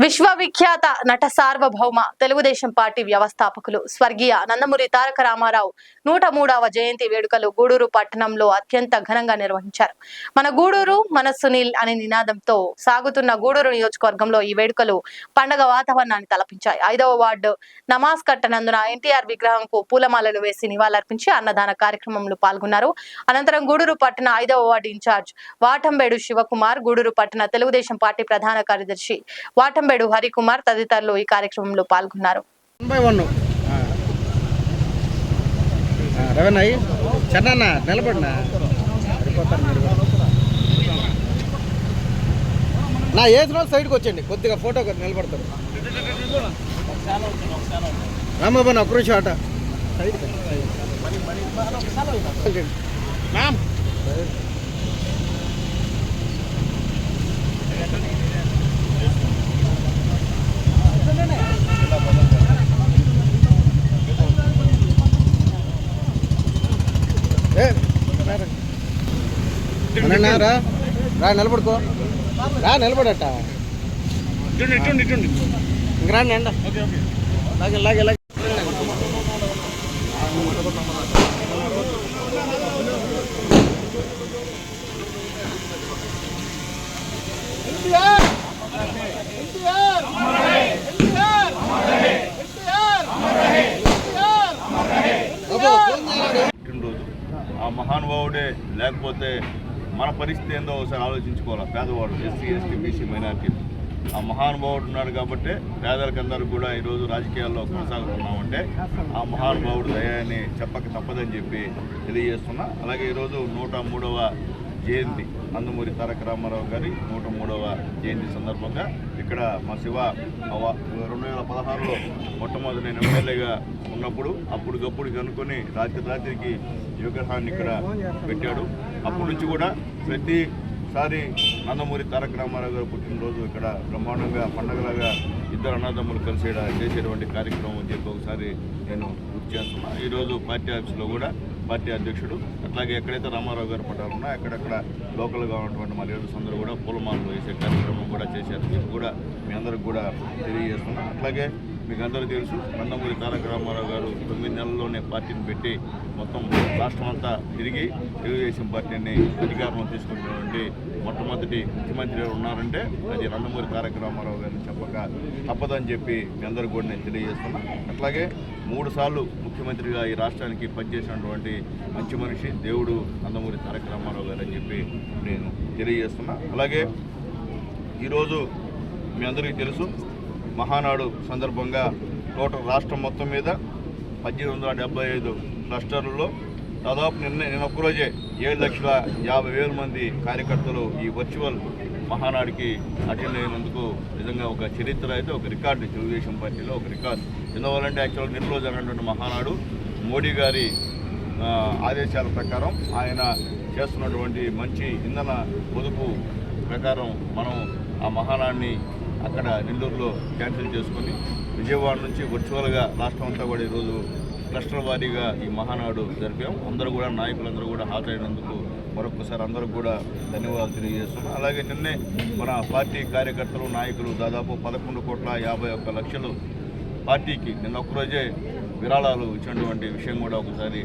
విశ్వవిఖ్యాత నట సార్వభౌమ తెలుగుదేశం పార్టీ వ్యవస్థాపకులు స్వర్గీయ నందమూరి తారక రామారావు 103వ జయంతి వేడుకలు గూడూరు పట్టణంలో అత్యంత ఘనంగా నిర్వహించారు. మన గూడూరు మన సునీల్ అనే నినాదంతో సాగుతున్న గూడూరు నియోజకవర్గంలో ఈ వేడుకలు పండగ వాతావరణాన్ని తలపించాయి. 5వ వార్డు నమాజ్ కట్టనందున ఎన్టీఆర్ విగ్రహంకు పూలమాలలు వేసి నివాళులర్పించి అన్నదాన కార్యక్రమంలో పాల్గొన్నారు. అనంతరం గూడూరు పట్టణ 5వ వార్డు ఇన్ఛార్జ్ వాటంబేడు శివకుమార్, గూడూరు పట్టణ తెలుగుదేశం పార్టీ ప్రధాన కార్యదర్శి వాటంబేడు హరికుమార్ తదితరులు ఈ కార్యక్రమంలో పాల్గొన్నారు. నా ఏజ్ రోజు సైడ్కి వచ్చండి, కొద్దిగా ఫోటో నిలబడతారు. రామబాబు ఒక్క నిమిషం ఆట రా నిలబడుకో, రా నిలబడట ఇంక రాండి ఎండ లాగే లాగే లాగే. ఆ మహానుభావుడే లేకపోతే మన పరిస్థితి ఏందో ఒకసారి ఆలోచించుకోవాలి. పేదవాడు, ఎస్సీ, ఎస్టీ, బీసీ, మైనారిటీ ఆ మహానుభావుడు ఉన్నాడు కాబట్టి పేదలకందరూ కూడా ఈరోజు రాజకీయాల్లో కొనసాగుతున్నామంటే ఆ మహానుభావుడు దయాన్ని చెప్పక తప్పదని చెప్పి తెలియజేస్తున్నా. అలాగే ఈరోజు 103వ జయంతి నందమూరి తారక రామారావు గారి 103వ జయంతి సందర్భంగా ఇక్కడ మా శివ 2016లో మొట్టమొదటి నేను ఎమ్మెల్యేగా ఉన్నప్పుడు అప్పటికప్పుడు కనుక్కొని రాత్రికి విగ్రహాన్ని ఇక్కడ పెట్టాడు. అప్పటి నుంచి కూడా ప్రతిసారి నందమూరి తారక రామారావు గారు పుట్టినరోజు ఇక్కడ బ్రహ్మాండంగా పండగలాగా ఇద్దరు అన్నదమ్ములు కలిసి చేసేటువంటి కార్యక్రమం అని చెప్పి ఒకసారి నేను గుర్తు చేస్తున్నా. ఈరోజు పార్టీ ఆఫీసులో కూడా పార్టీ అధ్యక్షుడు అట్లాగే ఎక్కడైతే రామారావు గారు పట్టాలు ఉన్నా అక్కడక్కడ లోకల్గా ఉన్నటువంటి మా లీడర్స్ అందరూ కూడా పూలమాలలు వేసే కార్యక్రమం కూడా చేశారు. ఇది కూడా మీ అందరికి కూడా తెలియజేస్తున్నాం. అట్లాగే మీకు అందరూ తెలుసు, నందమూరి తారక రామారావు గారు 9 నెలల్లోనే పార్టీని పెట్టి మొత్తం రాష్ట్రం అంతా తిరిగి తెలుగుదేశం పార్టీని అధికారంలో తీసుకున్నటువంటి మొట్టమొదటి ముఖ్యమంత్రి ఉన్నారంటే అది నందమూరి తారక రామారావు గారిని చెప్పక తప్పదని చెప్పి మీ అందరికీ కూడా నేను తెలియజేస్తున్నా. అట్లాగే 3 సార్లు ముఖ్యమంత్రిగా ఈ రాష్ట్రానికి పనిచేసినటువంటి మంచి మనిషి దేవుడు నందమూరి తారక రామారావు గారు అని చెప్పి నేను తెలియజేస్తున్నా. అలాగే ఈరోజు మీ అందరికీ తెలుసు, మహానాడు సందర్భంగా టోటల్ రాష్ట్రం మొత్తం మీద 1875 క్లస్టర్లలో దాదాపు నిన్న ఒక్కరోజే 7,50,000 మంది కార్యకర్తలు ఈ వర్చువల్ మహానాడికి అటెండ్ అయినందుకు నిజంగా ఒక చరిత్ర అయితే ఒక రికార్డు తెలుగుదేశం పార్టీలో ఒక రికార్డు. ఎందువల్లంటే యాక్చువల్గా నిన్నలో జరిగినటువంటి మహానాడు మోడీ గారి ఆదేశాల ప్రకారం ఆయన చేస్తున్నటువంటి మంచి ఇంధన పొదుపు ప్రకారం మనం ఆ మహానాడిని అక్కడ నెల్లూరులో క్యాన్సిల్ చేసుకొని విజయవాడ నుంచి వర్చువల్గా రాష్ట్రం అంతా కూడా ఈరోజు క్లస్టర్ వారీగా ఈ మహానాడు జరిపాం. అందరూ కూడా నాయకులందరూ కూడా హాజరైనందుకు మరొకసారి అందరూ కూడా ధన్యవాదాలు తెలియజేస్తున్నాం. అలాగే నిన్నే మన పార్టీ కార్యకర్తలు నాయకులు దాదాపు 11,51,00,000 పార్టీకి నిన్న ఒక్కరోజే విరాళాలు ఇచ్చినటువంటి విషయం కూడా ఒకసారి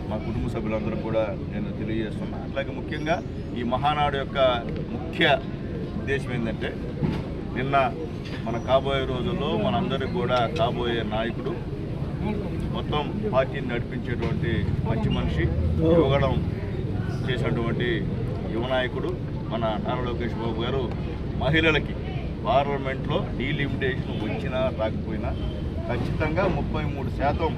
మా కుటుంబ సభ్యులందరూ కూడా నేను తెలియజేస్తున్నాను. అట్లాగే ముఖ్యంగా ఈ మహానాడు యొక్క ముఖ్య ఉద్దేశం ఏంటంటే నిన్న మన కాబోయే రోజుల్లో మనందరికీ కూడా కాబోయే నాయకుడు, మొత్తం పార్టీని నడిపించేటువంటి మంచి మనిషి, యువగడం చేసినటువంటి యువ నాయకుడు మన నారా లోకేష్ బాబు గారు మహిళలకి పార్లమెంట్లో డీలిమిటేషన్ వచ్చినా రాకపోయినా ఖచ్చితంగా 33%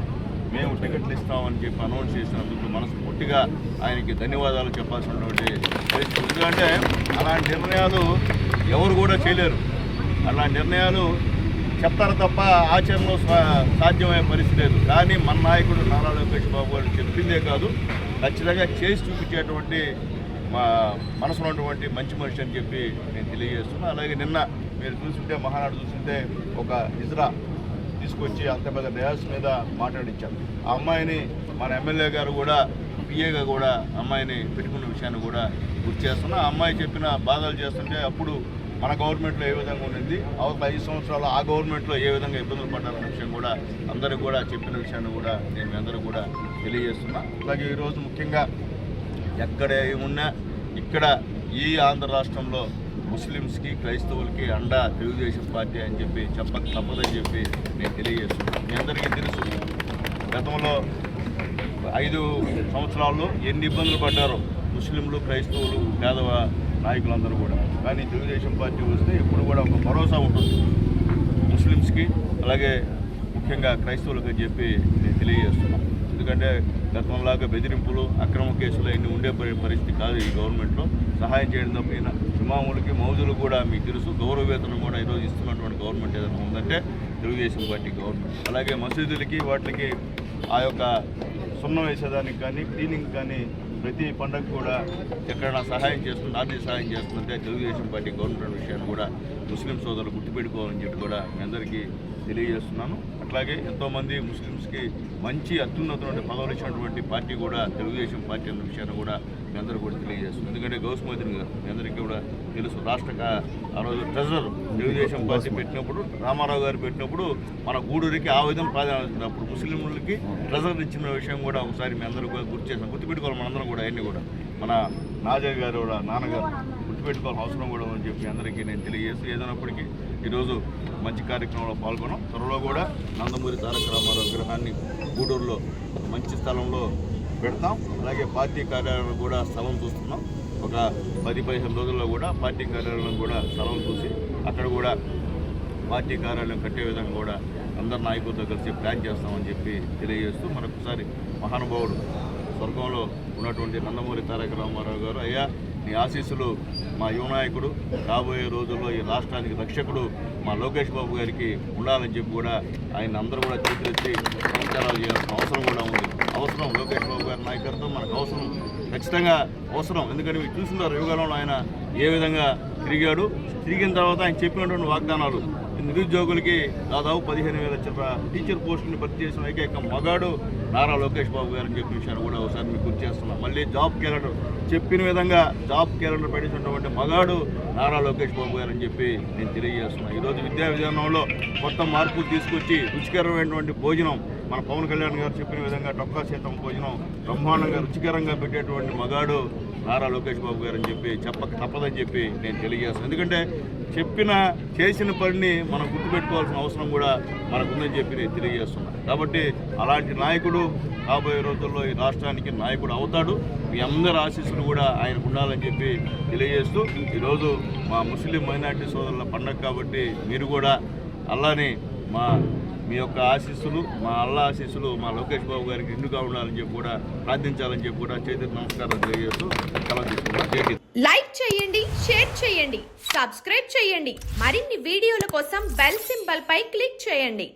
మేము టికెట్లు ఇస్తామని చెప్పి అనౌన్స్ చేసినందుకు మనస్ఫూర్తిగా ఆయనకి ధన్యవాదాలు చెప్పాల్సినటువంటి. ఎందుకంటే అలాంటి నిర్ణయాలు ఎవరు కూడా చేయలేరు. అలాంటి నిర్ణయాలు చెప్తారు తప్ప ఆచరణలో సాధ్యమయ్యే పరిస్థితి లేదు. కానీ మన నాయకుడు నారా లోకేష్ బాబు గారు చెప్పిందే కాదు, ఖచ్చితంగా చేసి చూపించేటువంటి మనసు ఉన్నటువంటి మంచి మనిషి అని చెప్పి నేను తెలియజేస్తున్నాను. అలాగే నిన్న మీరు చూస్తుంటే మహానాడు చూస్తుంటే ఒక ఇజ్రా తీసుకొచ్చి అంత పెద్ద డయాస్ మీద మాట్లాడించాం. ఆ అమ్మాయిని మన ఎమ్మెల్యే గారు కూడా పిఏగా కూడా అమ్మాయిని పెట్టుకున్న విషయాన్ని కూడా గుర్తు చేస్తున్నా. ఆ అమ్మాయి చెప్పిన బాధలు చేస్తుంటే అప్పుడు మన గవర్నమెంట్లో ఏ విధంగా ఉండింది, అవతల 5 సంవత్సరాలు ఆ గవర్నమెంట్లో ఏ విధంగా ఇబ్బందులు పడ్డారన్న విషయం కూడా అందరికీ కూడా చెప్పిన విషయాన్ని కూడా నేను మీ అందరూ కూడా తెలియజేస్తున్నా. అలాగే ఈరోజు ముఖ్యంగా ఎక్కడ ఏమున్నా ఇక్కడ ఈ ఆంధ్ర రాష్ట్రంలో ముస్లిమ్స్కి క్రైస్తవులకి అండా తెలుగుదేశం పార్టీ అని చెప్పి చెప్పక తప్పదని చెప్పి నేను తెలియజేస్తున్నాను. మీ అందరికీ తెలుసు గతంలో 5 సంవత్సరాల్లో ఎన్ని ఇబ్బందులు పడ్డారో ముస్లింలు, క్రైస్తవులు, పేదవ నాయకులందరూ కూడా. కానీ తెలుగుదేశం పార్టీ వస్తే ఇప్పుడు కూడా ఒక భరోసా ఉంటుంది ముస్లిమ్స్కి, అలాగే ముఖ్యంగా క్రైస్తవులకు అని చెప్పి నేను తెలియజేస్తున్నాను. ఎందుకంటే గతంలాగా బెదిరింపులు, అక్రమ కేసులు ఇన్ని ఉండే పరిస్థితి కాదు ఈ గవర్నమెంట్లో. సహాయం చేయడం తప్ప ఇమాములకి, మౌజులు కూడా మీకు తెలుసు గౌరవ వేతనం కూడా ఈరోజు ఇస్తున్నటువంటి గవర్నమెంట్ ఏదైనా ఉందంటే తెలుగుదేశం పార్టీ గవర్నమెంట్. అలాగే మసీదులకి వాటికి ఆ యొక్క సున్నం వేసేదానికి కానీ, క్లీనింగ్ కానీ ప్రతి పండగ కూడా ఎక్కడైనా సహాయం చేస్తుంది, ఆర్థిక సహాయం చేస్తుందంటే తెలుగుదేశం పార్టీ గవర్నమెంట్ విషయాన్ని కూడా ముస్లిం సోదరులు గుర్తుపెట్టుకోవాలని చెప్పి కూడా మీ అందరికీ తెలియజేస్తున్నాను. అట్లాగే ఎంతోమంది ముస్లిమ్స్కి మంచి అత్యున్నతమైన పదవులు ఇచ్చినటువంటి పార్టీ కూడా తెలుగుదేశం పార్టీ అన్న విషయాన్ని కూడా మీ అందరూ కూడా తెలియజేస్తుంది. ఎందుకంటే గౌస్మోదిని గారు మీ అందరికీ కూడా తెలుసు, రాష్ట్ర ఆ రోజు ట్రెజరర్ తెలుగుదేశం పార్టీ పెట్టినప్పుడు, రామారావు గారు పెట్టినప్పుడు మన గూడూరికి ఆ విధంగా ప్రాధాన్యత అప్పుడు ముస్లింలకి ట్రెజరర్ ఇచ్చిన విషయం కూడా ఒకసారి మీ అందరూ కూడా గుర్తుపెట్టుకోవాలి. మనందరం కూడా అవన్నీ కూడా మన నాజర్ గారు కూడా నాన్నగారు గుర్తుపెట్టుకోవాల్సిన అవసరం కూడా అని చెప్పి అందరికీ నేను తెలియజేస్తూ, ఏదైనప్పటికీ ఈరోజు మంచి కార్యక్రమంలో పాల్గొన్నాం. త్వరలో కూడా నందమూరి తారక రామారావు విగ్రహాన్ని గూడూరులో మంచి స్థలంలో పెడతాం. అలాగే పార్టీ కార్యాలయం కూడా స్థలం చూస్తున్నాం. ఒక 10-15 రోజుల్లో కూడా పార్టీ కార్యాలయం కూడా స్థలం చూసి అక్కడ కూడా పార్టీ కార్యాలయం కట్టే విధంగా కూడా అందరు నాయకులతో కలిసి ప్లాన్ చేస్తామని చెప్పి తెలియజేస్తూ, మరొకసారి మహానుభావుడు స్వర్గంలో ఉన్నటువంటి నందమూరి తారక రామారావు గారు, అయ్యా నీ ఆశీస్సులు మా యువ నాయకుడు, రాబోయే రోజుల్లో ఈ రాష్ట్రానికి రక్షకుడు మా లోకేష్ బాబు గారికి ఉండాలని చెప్పి కూడా ఆయన అందరూ కూడా చేతులెత్తి నమస్కారాలు చేయాల్సిన అవసరం కూడా ఉంది. అవసరం లోకేష్ బాబు గారి నాయకత్వం మనకు అవసరం, ఖచ్చితంగా అవసరం. ఎందుకంటే మీరు చూస్తున్నారు యువకాలంలో ఆయన ఏ విధంగా తిరిగిన తర్వాత ఆయన చెప్పినటువంటి వాగ్దానాలు. నిరుద్యోగులకి దాదాపు 15,000 చిల్లర టీచర్ పోస్టుని భర్తీ చేసిన ఏకైక మగాడు నారా లోకేష్ బాబు గారు అని చెప్పిన విషయాన్ని కూడా ఒకసారి మీకు గుర్తు చేస్తున్నాం. మళ్ళీ జాబ్ క్యాలెండర్ చెప్పిన విధంగా జాబ్ క్యాలెండర్ పెట్టినటువంటి మగాడు నారా లోకేష్ బాబు గారు అని చెప్పి నేను తెలియజేస్తున్నాను. ఈరోజు విద్యా విధానంలో కొత్త మార్పులు తీసుకొచ్చి రుచికరమైనటువంటి భోజనం మన పవన్ కళ్యాణ్ గారు చెప్పిన విధంగా టొక్కా శాతం భోజనం బ్రహ్మాండంగా రుచికరంగా పెట్టేటువంటి మగాడు నారా లోకేష్ బాబు గారు అని చెప్పి చెప్పక తప్పదని చెప్పి నేను తెలియజేస్తాను. ఎందుకంటే చేసిన పనిని మనం గుర్తుపెట్టుకోవాల్సిన అవసరం కూడా మనకు ఉందని చెప్పి నేను తెలియజేస్తున్నాను. కాబట్టి అలాంటి నాయకుడు రాబోయే రోజుల్లో ఈ రాష్ట్రానికి నాయకుడు అవుతాడు. మీ అందరి ఆశీస్సులు కూడా ఆయనకు ఉండాలని చెప్పి తెలియజేస్తూ, ఈరోజు మా ముస్లిం మైనార్టీ సోదరుల పండగ కాబట్టి మీరు కూడా అల్లాని మీ యొక్క ఆశీస్సులు, మా అల్లా ఆశీస్సులు మా లోకేష్ బాబు గారికి నిండుగా ఉండాలని చెప్పి కూడా ప్రార్థించాలని చెప్పి కూడా చేతులు నమస్కారం తెలియజేస్తూ సెలవు తీసుకున్నాను. లైక్ చేయండి, షేర్ చేయండి, సబ్స్క్రైబ్ చేయండి. మరిన్ని వీడియోల కోసం బెల్ సింబల్ పై క్లిక్ చేయండి.